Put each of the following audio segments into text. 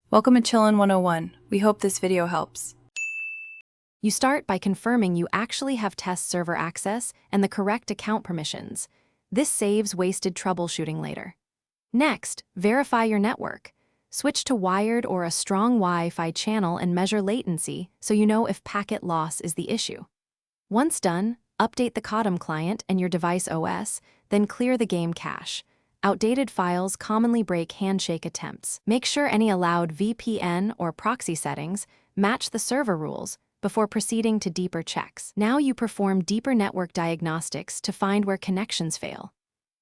Welcome to Chillin' 101. We hope this video helps. You start by confirming you actually have test server access and the correct account permissions. This saves wasted troubleshooting later. Next, verify your network. Switch to wired or a strong Wi-Fi channel and measure latency so you know if packet loss is the issue. Once done, update the Codm client and your device OS, then clear the game cache. Outdated files commonly break handshake attempts. Make sure any allowed VPN or proxy settings match the server rules before proceeding to deeper checks. Now you perform deeper network diagnostics to find where connections fail.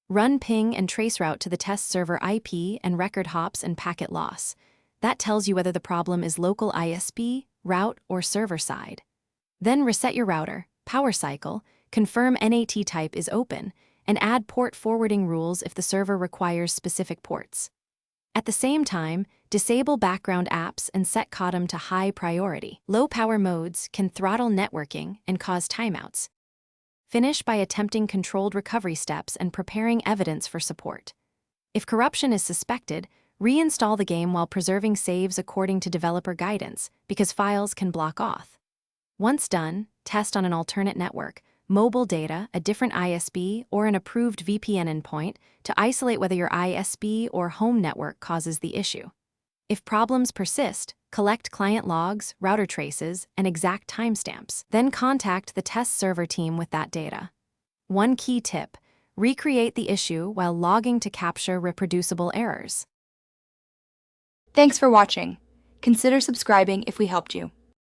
Run ping and traceroute to the test server IP and record hops and packet loss. That tells you whether the problem is local ISP, route, or server side. Then reset your router, power cycle, confirm NAT type is open, and add port forwarding rules if the server requires specific ports. At the same time, disable background apps and set Codm to high priority. Low power modes can throttle networking and cause timeouts. Finish by attempting controlled recovery steps and preparing evidence for support. If corruption is suspected, reinstall the game while preserving saves according to developer guidance, because files can block auth. Once done, test on an alternate network, mobile data, a different ISP, or an approved VPN endpoint to isolate whether your ISP or home network causes the issue. If problems persist, collect client logs, router traces, and exact timestamps. Then contact the test server team with that data. One key tip: recreate the issue while logging to capture reproducible errors. Thanks for watching. Consider subscribing if we helped you.